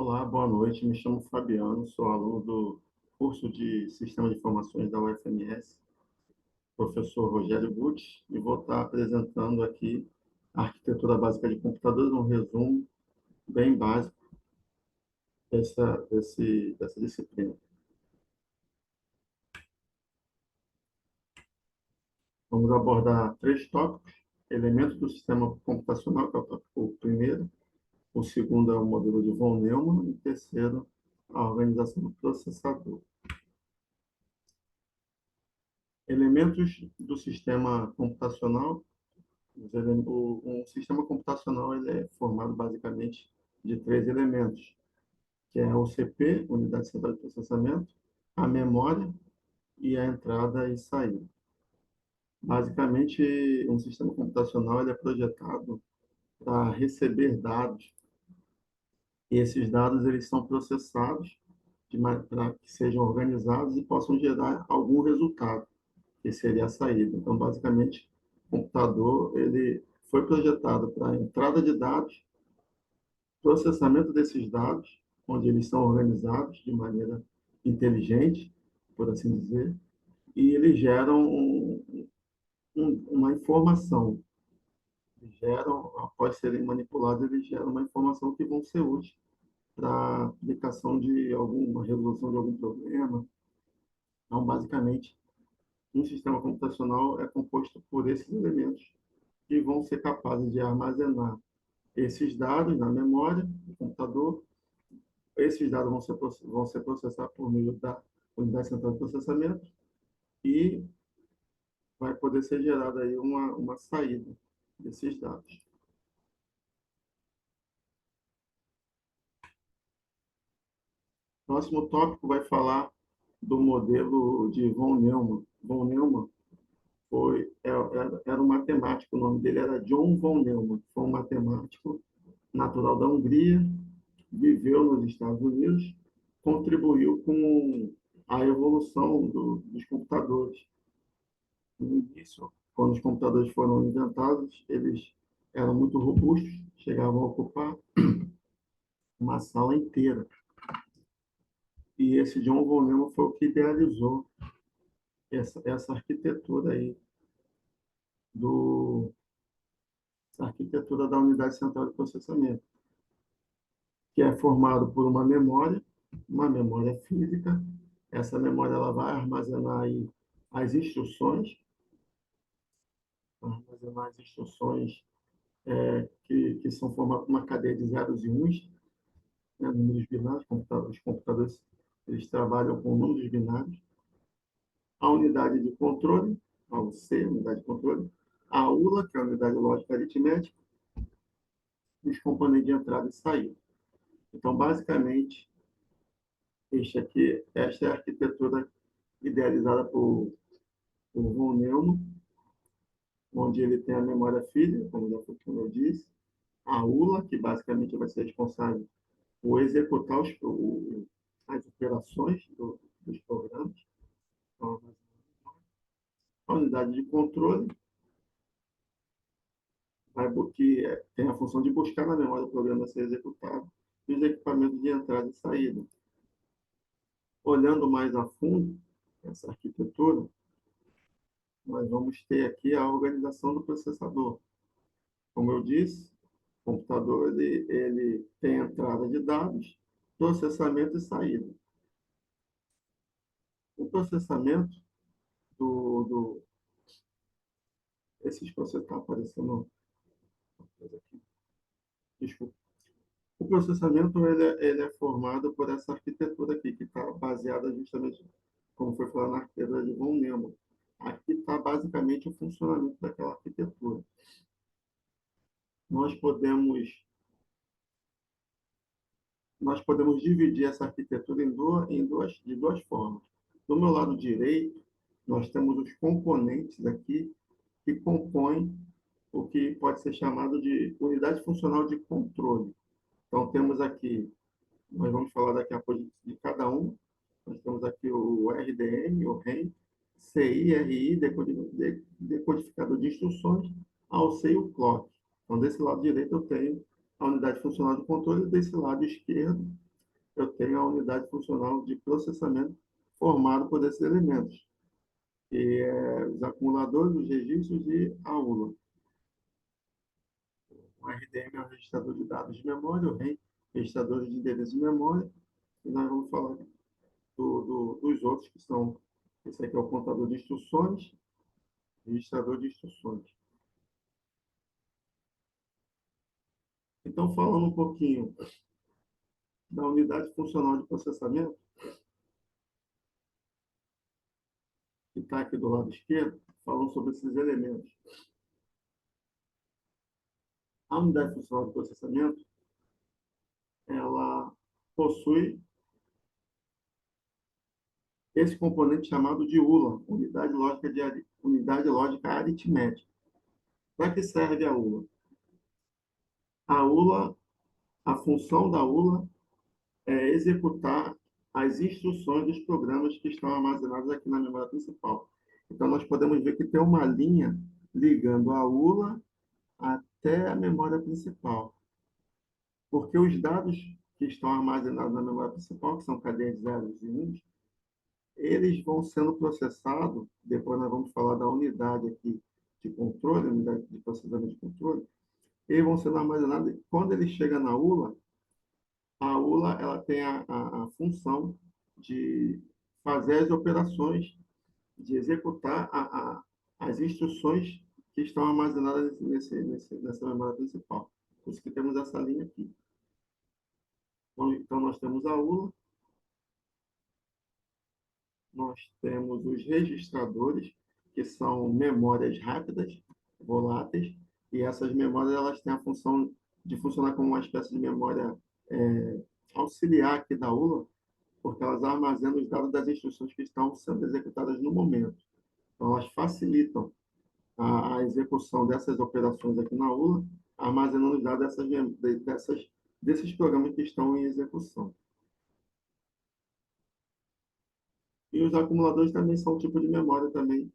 Olá, boa noite. Me chamo Fabiano, sou aluno do curso de Sistema de Informações da UFMS, professor Rogério Guti, e vou estar apresentando aqui a arquitetura básica de computadores, um resumo bem básico dessa disciplina. Vamos abordar três tópicos: elementos do sistema computacional, que é o tópico primeiro; o segundo é o modelo de von Neumann; e o terceiro, a organização do processador. Elementos do sistema computacional. Um sistema computacional ele é formado basicamente de três elementos, que é o CPU, unidade central de processamento, a memória e a entrada e saída. Basicamente, um sistema computacional ele é projetado para receber dados, e esses dados eles são processados para que sejam organizados e possam gerar algum resultado, que seria a saída. Então, basicamente, o computador ele foi projetado para entrada de dados, processamento desses dados, onde eles são organizados de maneira inteligente, por assim dizer, e eles geram uma informação. Eles geram, após serem manipulados, eles geram uma informação que vão ser úteis para a aplicação de alguma resolução de algum problema. Então, basicamente, um sistema computacional é composto por esses elementos que vão ser capazes de armazenar esses dados na memória do computador. Esses dados vão ser processados por meio da unidade central de processamento e vai poder ser gerada aí uma saída desses dados. O próximo tópico vai falar do modelo de von Neumann. Von Neumann era um matemático, o nome dele era John von Neumann. Foi um matemático natural da Hungria, viveu nos Estados Unidos, contribuiu com a evolução dos computadores. No início, quando os computadores foram inventados, eles eram muito robustos, chegavam a ocupar uma sala inteira. E esse John von Neumann foi o que idealizou essa arquitetura aí, essa arquitetura da unidade central de processamento, que é formado por uma memória física. Essa memória ela vai armazenar aí as instruções, que são formadas por uma cadeia de zeros e uns, né, números binários. Os computadores eles trabalham com números binários. A unidade de controle, a UC, unidade de controle, a ULA, que é a unidade lógica aritmética, e os componentes de entrada e saída. Então, basicamente, esta é a arquitetura idealizada por von Neumann, onde ele tem a memória física, como eu disse, a ULA, que basicamente vai ser responsável por executar as operações dos programas, a unidade de controle, que tem a função de buscar na memória do programa a ser executado, e os equipamentos de entrada e saída. Olhando mais a fundo essa arquitetura, nós vamos ter aqui a organização do processador. Como eu disse, o computador ele tem entrada de dados, processamento e saída. O processamento esses processos estão aparecendo aqui. Desculpa. O processamento ele é formado por essa arquitetura aqui, que está baseada justamente, como foi falado, na arquitetura de von Neumann. Aqui está basicamente o funcionamento daquela arquitetura. Nós podemos dividir essa arquitetura de duas formas. Do meu lado direito, nós temos os componentes aqui que compõem o que pode ser chamado de unidade funcional de controle. Então, temos aqui, nós vamos falar daqui a pouco de cada um. Nós temos aqui o RDM, o REM, CI, RI, decodificador de instruções, a UC e o clock. Então, desse lado direito eu tenho a unidade funcional de controle, e desse lado esquerdo eu tenho a unidade funcional de processamento formada por esses elementos, que é os acumuladores, os registros e a ULA. O RDM é o registrador de dados de memória, o REM, registrador de endereço de memória, e nós vamos falar dos outros que são, esse aqui é o contador de instruções, registrador de instruções. Então, falando um pouquinho da unidade funcional de processamento, que está aqui do lado esquerdo, falando sobre esses elementos. A unidade funcional de processamento, ela possui esse componente chamado de ULA, unidade lógica aritmética. Para que serve a ULA? A ULA, a função da ULA é executar as instruções dos programas que estão armazenados aqui na memória principal. Então, nós podemos ver que tem uma linha ligando a ULA até a memória principal. Porque os dados que estão armazenados na memória principal, que são cadeias de zeros e uns, eles vão sendo processados, depois nós vamos falar da unidade aqui de controle, unidade de processamento de controle, eles vão sendo armazenados, e quando ele chega na ULA, a ULA ela tem a função de fazer as operações, de executar as instruções que estão armazenadas nessa memória principal. Por isso que temos essa linha aqui. Então, nós temos a ULA, nós temos os registradores, que são memórias rápidas, voláteis, e essas memórias elas têm a função de funcionar como uma espécie de memória auxiliar aqui da ULA, porque elas armazenam os dados das instruções que estão sendo executadas no momento. Então, elas facilitam a execução dessas operações aqui na ULA, armazenando os dados desses programas que estão em execução. E os acumuladores também são um tipo de memória também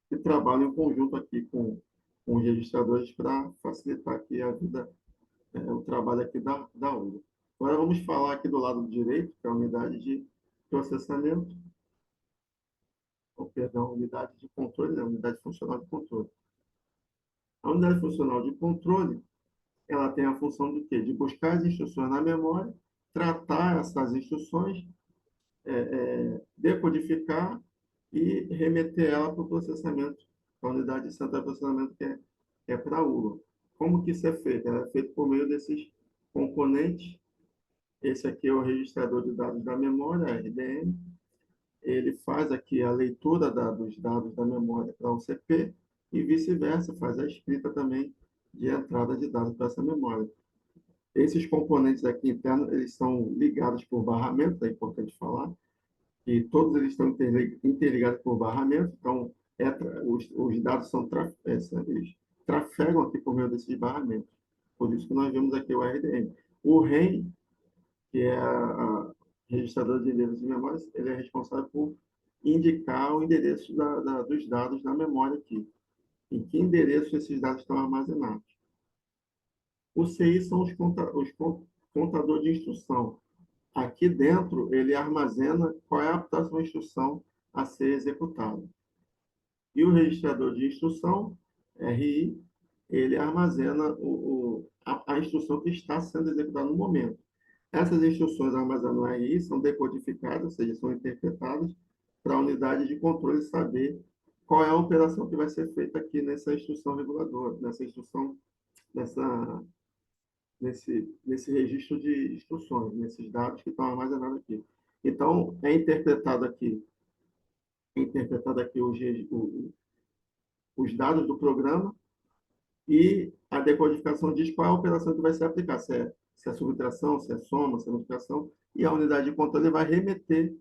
que trabalham em conjunto aqui com os registradores para facilitar aqui a vida, o trabalho aqui da ULA. Agora vamos falar aqui do lado direito, que é a unidade de processamento, ou perdão, unidade de controle, né? Unidade funcional de controle. A unidade funcional de controle, ela tem a função de quê? De buscar as instruções na memória, tratar essas instruções, decodificar e remeter ela para o processamento, para a unidade de central de processamento, que é para a ULA. Como que isso é feito? Ela é feito por meio desses componentes. Esse aqui é o registrador de dados da memória, RDM. Ele faz aqui a leitura dos dados da memória para o CP e vice-versa, faz a escrita também de entrada de dados para essa memória. Esses componentes aqui internos, eles são ligados por barramento, é importante falar, que todos eles estão interligados por barramento, então os dados eles trafegam aqui por meio desses barramentos. Por isso que nós vemos aqui o RDM. O REM, que é a registrador de endereços de memória, ele é responsável por indicar o endereço dos dados na memória aqui. Em que endereço esses dados estão armazenados. O CI são os contadores de instrução. Aqui dentro, ele armazena qual é a próxima instrução a ser executada. E o registrador de instrução, RI, ele armazena a instrução que está sendo executada no momento. Essas instruções armazenadas no RI são decodificadas, ou seja, são interpretadas para a unidade de controle saber qual é a operação que vai ser feita aqui nessa instrução reguladora, nessa, nesse registro de instruções, nesses dados que estão armazenados aqui. Então, é interpretado aqui os dados do programa e a decodificação diz qual é a operação que vai ser aplicada, se é subtração, se é soma, se é multiplicação, e a unidade de controle vai remeter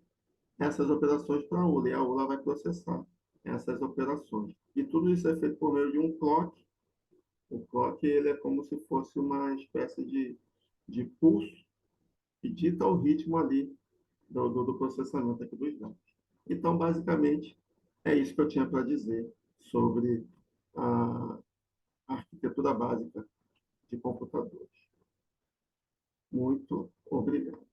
essas operações para a ULA, e a ULA vai processar essas operações. E tudo isso é feito por meio de um clock. O clock ele é como se fosse uma espécie de pulso que dita o ritmo ali do processamento aqui dos dados. Então, basicamente, é isso que eu tinha para dizer sobre a arquitetura básica de computadores. Muito obrigado.